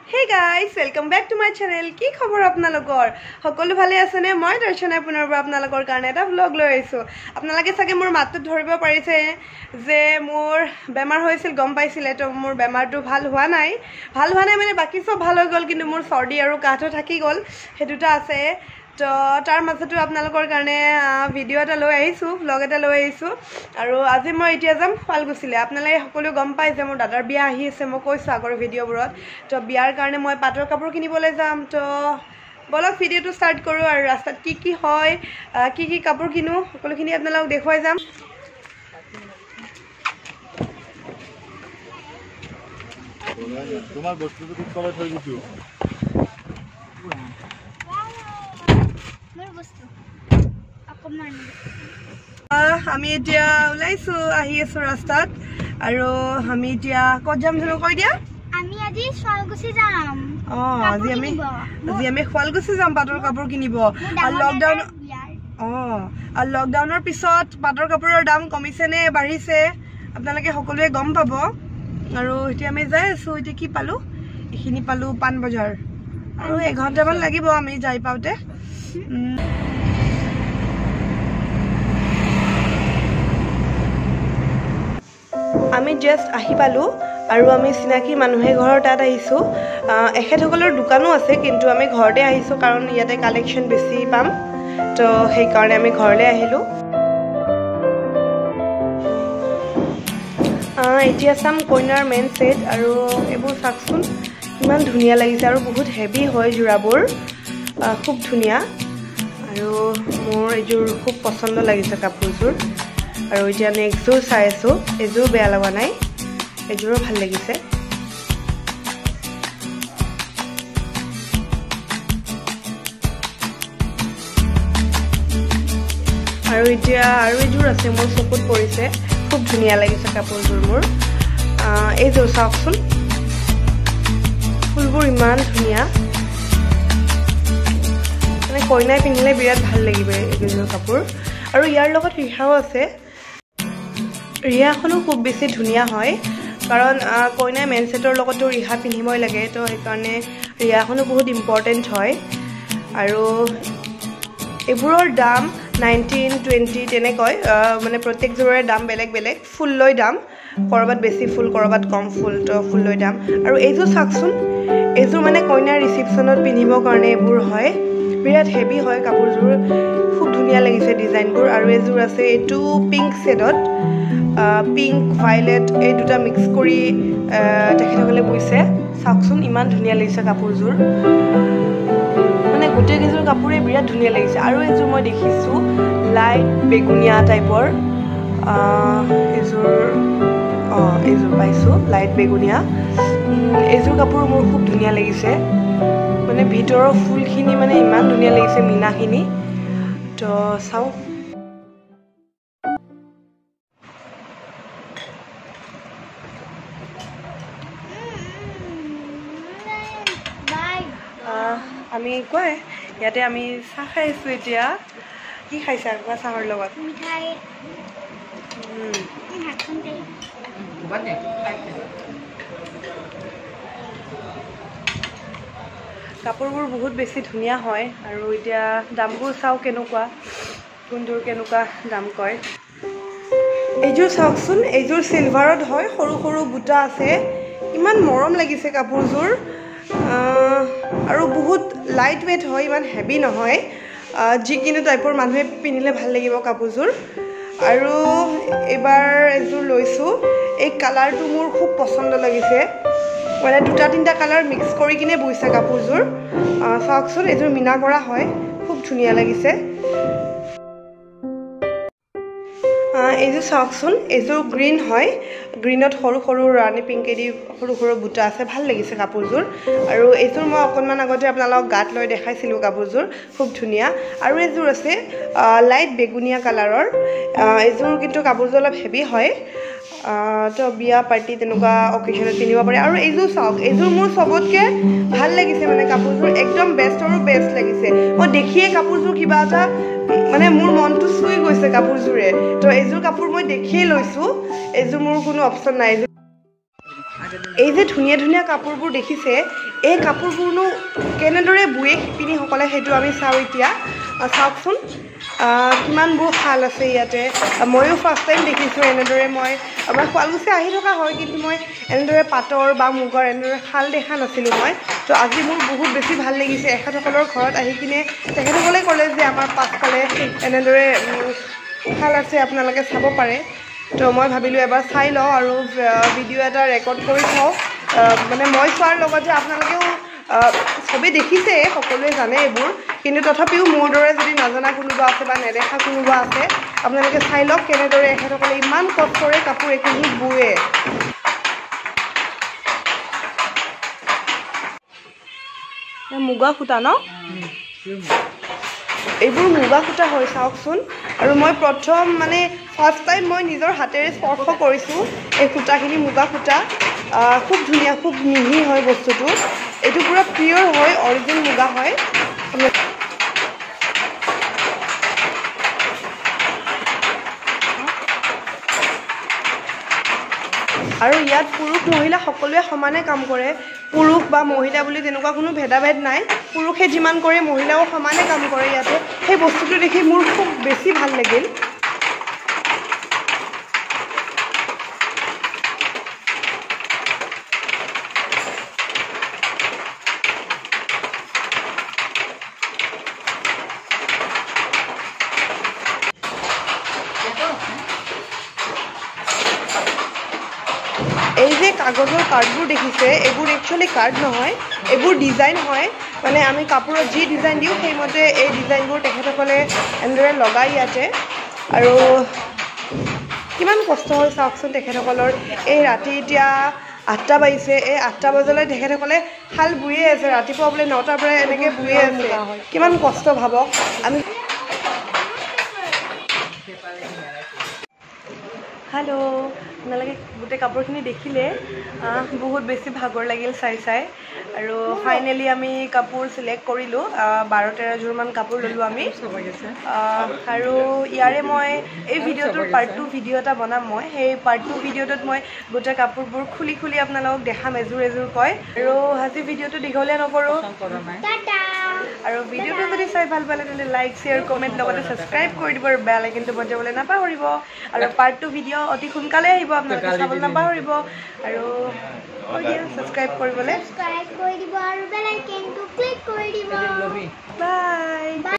Hey guys, welcome back to my channel. কি খবৰ আপোনালোকৰ? সকলো ভালে আছে নে? মই দৰ্শনা পুনৰবাৰ আপোনালোকৰ কাৰণে এটা vlog লৈ আহিছো। আপোনালোকে চাগে মোৰ মাতটো ধৰিব পাৰিছে যে মোৰ বেমাৰ হৈছিল গম পাইছিলে তো মোৰ বেমাৰটো ভাল হোৱা নাই মানে বাকি সব ভাল হৈ গল কিন্তু মোৰ সৰ্দি আৰু কাহটো থাকি গল হেতুটা আছে তো তাৰ মাজতো আপোনালোকৰ কাৰণে ভিডিও এটা লৈ আহিছো vlog এটা লৈ আহিছো আৰু আজি মই এতিয়া যাম ফালগুছিলে আপোনালোকে সকলো গম পাই যে মোৰ দাদাৰ বিয়া আহি আছে মই কৈছো আগৰ ভিডিওবোৰত তো বিয়াৰ কাৰণে মই পাটৰ কাপোৰ কিনিবলৈ যাম তো বলক ভিডিওটো স্টাৰ্ট কৰো আৰু ৰাস্তাত কি হয় কি কাপোৰ কিনো সকলোখিনি আপোনালোকক দেখুৱাই যাম তোমাৰ বস্তুটো ঠিক কৰে থৈ দিছো মোৰ বস্তু অকমান আমি এতিয়া ওলাইছো আহি আছো ৰাস্তাত আৰু আমি এতিয়া ক'ত যাম জানো কৈ দিয়া আমি আজি শুৱালকুছি যাম আজি আমি শুৱালকুছি যাম পাটৰ কাপোৰ কিনিব আৰু লকডাউনৰ পিছত পাটৰ কাপোৰৰ দাম কমিছে নে বাঢ়িছে আপোনালোকে সকলোৱে গম পাব আৰু এতিয়া আমি যাই আছো এতিয়া কি পালো এখিনি পালো পান বজাৰ আৰু 1 ঘণ্টামান লাগিব আমি যাই পাওতে আমি জাস্ট আহি পালো আৰু আমি চিনাকি মানুহে ঘৰৰ তাত আহিছো এখেতসকলৰ দোকানো আছে কিন্তু আমি ঘৰতে আহিছো কাৰণ ইয়াতে কালেকচন বেছি পাম তো সেই কাৰণে আমি ঘৰলে আহিলো এতিয়া সাম কইনাৰ মেন সেট আৰু এবোৰ সাকচুন ইমান ধুনিয়া লাগিছে আৰু বহুত হেভি হয় জুৰাবোৰ খুব ধুনিয়া আৰু মোৰ এজোৰ খুব পছন্দ লাগিছে কাপোৰজোৰ আৰু এতিয়া নেক্সটজোৰ চাই আছো এজোৰ বেয়া লগা নাই এজোৰো ভাল লাগিছে আৰু এতিয়া আৰু এজোৰ আছে মোৰ চকুত পৰিছে খুব ধুনিয়া লাগিছে কাপোৰজোৰ মোৰ এইজোৰ চাওকচোন ফুলবোৰ ইমান ধুনিয়া মানে কইনাই পিন্ধিলে বিৰাট ভাল লাগিব এইজোৰ কাপোৰ আৰু ইয়াৰ লগত ৰিহাও আছে ৰিহাখনো খুব বেছি ধুনিয়া হয় কাৰণ কইনাই মেন সেটৰ লগতো ৰিহা পিন্ধিবই লাগে তো সেই কাৰণে ৰিহাখনো বহুত ইম্পৰ্টেন্ট হয় আৰু এবোৰৰ দাম 19-20 তেনেকৈ মানে প্ৰত্যেক জোৰৰে দাম বেলেগ বেলেগ ফুল লৈ দাম কৰবাত বেছি ফুল কৰবাত কম ফুল তো ফুল লৈ দাম আৰু এইজোৰ চাকচোন এইজোৰ মানে কইনাৰ ৰিসেপশনত পিন্ধিবৰ কাৰণে এবোৰ হয় বিৰাট হেভি হয় কাপোৰজোৰ খুব ধুনিয়া লাগিছে ডিজাইনবোৰ আৰু এজোৰ আছে এটো পিংক শেডত পিংক ভায়োলেট এই দুটা মিক্স কৰি তেখেতসকলে বৈছে চাকচোন ইমান ধুনিয়া লাগিছে কাপোৰজোৰ মানে গোটেই কেইজোৰ কাপোৰে বিৰাট ধুনিয়া লাগিছে আৰু এজোৰ মই দেখিছো লাইট বেগুনিয়া টাইপৰ এজোৰ পাইছো লাইট বেগুনিয়া এজোৰ কাপোৰ মোৰ খুব ধুনিয়া লাগিছে মানে ভিতৰৰ ফুলখিনি মানে ইমান ধুনিয়া লাগিছে মিনাখিনি তো চাও আমি কয় ইয়াতে আমি চাহ খাইছো এতিয়া কি খাইছা কোৱা চাহৰ লগত মিঠাই কাপোৰবোৰ বহুত বেছি ধুনিয়া হয় আৰু এতিয়া দামবোৰ চাও কেনেকুৱা কোনটোৰ কেনেকুৱা দাম কয় এইজোৰ চাওকচোন এইজোৰ সিলভাৰত হয় সৰু সৰু বুটা আছে ইমান মৰম লাগিছে কাপোৰজোৰ আৰু বহুত লাইট ওয়েট হয় ইমান হেভি নহয় যিকিনো টাইপৰ মানুহে পিন্ধিলে ভাল লাগিব কাপোৰজোৰ আৰু এবাৰ এজোৰ লৈছো এই কালাৰটো মোৰ খুব পছন্দ লাগিছে মানে দুটা তিনটা কালাৰ মিক্স কৰি কিনে বৈছে কাপোৰজোৰ চাওকচোন এজোৰ মিনা কৰা হয় খুব ধুনিয়া লাগিছে এইজোৰ চাওকচোন এইজোৰ গ্ৰীণ হয় গ্ৰীণত সৰু সৰু ৰাণী পিংকেদি সৰু সৰু বুটা আছে ভাল লাগিছে কাপোৰজোৰ আৰু এইজোৰ মই অকণমান আগতে আপোনালোকক গাত লৈ দেখাইছিলোঁ কাপোৰজোৰ খুব ধুনিয়া আৰু এজোৰ আছে লাইট বেগুনিয়া কালাৰৰ এইজোৰ কিন্তু কাপোৰজোৰ অলপ হেভি হয় তো বিয়া পাৰ্টি তেনেকুৱা অকেজনত পিন্ধিব পাৰে আৰু এইজোৰ চাওক এইজোৰ মোৰ সবতকে ভাল লাগিছে মানে কাপোৰজোৰ একদম বেষ্ট লাগিছে মই দেখিয়ে কাপোৰজোৰ কিবা এটা মানে মোৰ মনটো চুই গৈছে কাপোৰজোৰে তো এইজোৰ কাপোৰ মই দেখিয়ে লৈছো এইজোৰ মোৰ কোনো অপচন নাই এই যে ধুনীয়া ধুনীয়া কাপোৰবোৰ দেখিছে এই কাপোৰবোৰনো কেনেদৰে বুয়ে শিপিনীসকলে সেইটো আমি চাওঁ এতিয়া চাওকচোন কিমানবোৰ শাল আছে ইয়াতে ময়ো ফাৰ্ষ্ট টাইম দেখিছোঁ এনেদৰে মই আমাৰ শুৱালকুছি আহি থকা হয় কিন্তু মই এনেদৰে পাটৰ বা মুগৰ এনেদৰে শাল দেখা নাছিলোঁ মই তো আজি মোৰ বহুত বেছি ভাল লাগিছে এখেতসকলৰ ঘৰত আহি কিনে তেখেতসকলে ক'লে যে আমাৰ পাছফালে এনেদৰে শাল আছে আপোনালোকে চাব পাৰে তো মই ভাবিলোঁ এবাৰ চাই লওঁ আৰু ভিডিঅ' এটা ৰেকৰ্ড কৰি থওঁ মানে মই চোৱাৰ লগতে আপোনালোকেও সবেই দেখিছে সকলোৱে জানে এইবোৰ কিন্তু তথাপিও মোৰ দৰে যদি নাজানা কোনোবা আছে বা নেদেখা কোনোবা আছে আপোনালোকে চাই লওক কেনেদৰে এখেতসকলে ইমান কষ্টৰে কাপোৰ একোযোৰ বুৱে মুগা সূতা ন এইবোৰ মুগা সূতা হয় চাওকচোন আৰু মই প্ৰথম মানে ফাৰ্ষ্ট টাইম মই নিজৰ হাতেৰে স্পৰ্শ কৰিছোঁ এই সূতাখিনি মুগা সূতা খুব ধুনীয়া খুব মিহি হয় বস্তুটো এইটো পুৰা পিয়ৰ হয় অৰিজিনেল মুগা হয় আৰু ইয়াত পুৰুষ মহিলা সকলোৱে সমানে কাম কৰে পুৰুষ বা মহিলা বুলি তেনেকুৱা কোনো ভেদাভেদ নাই পুৰুষে যিমান কৰে মহিলাও সমানে কাম কৰে ইয়াতে সেই বস্তুটো দেখি মোৰ খুব বেছি ভাল লাগিল এই যে কাগজৰ কাৰ্ডবোৰ দেখিছে এইবোৰ একচুৱেলি কাৰ্ড নহয় এইবোৰ ডিজাইন হয় মানে আমি কাপোৰত যি ডিজাইন দিওঁ সেইমতে এই ডিজাইনবোৰ তেখেতসকলে এনেদৰে লগাই ইয়াতে আৰু কিমান কষ্ট হয় চাওকচোন তেখেতসকলৰ এই ৰাতি এতিয়া 8টা বাজিছে এই 8টা বজালৈ তেখেতসকলে শাল বুয়ে আছে ৰাতিপুৱা বোলে 9টাৰ পৰা এনেকৈ বুয়ে আছে কিমান কষ্ট ভাবক আমি হেল্ল' আপোনালোকে গোটেই কাপোৰখিনি দেখিলে বহুত বেছি ভাগৰ লাগিল চাই চাই আৰু ফাইনেলি আমি কাপোৰ চিলেক্ট কৰিলোঁ 12-13যোৰমান কাপোৰ ল'লোঁ আমি আৰু ইয়াৰে মই এই ভিডিঅ'টোৰ পাৰ্ট 2 ভিডিঅ' এটা বনাম মই সেই পাৰ্ট 2 ভিডিঅ'টোত মই গোটেই কাপোৰবোৰ খুলি খুলি আপোনালোকক দেখাম এযোৰ এযোৰকৈ আৰু আজি ভিডিঅ'টো দীঘলীয়া নকৰোঁ আৰু ভিডিঅ'টো যদি চাই ভাল পালে তেন্তে লাইক শ্বেয়াৰ কমেণ্ট লগতে ছাবস্ক্ৰাইব কৰি দিব আৰু বেল আইকনটো বজাবলৈ নাপাহৰিব আৰু পাৰ্ট 2 ভিডিঅ' অতি সোনকালে আহিব আপোনালোকে চাবলৈ নাপাহৰিব আৰু ছাবস্ক্ৰাইব কৰিবলৈ সাবস্ক্ৰাইব কৰি দিব আৰু বেল আইকনটো ক্লিক কৰি দিব বাই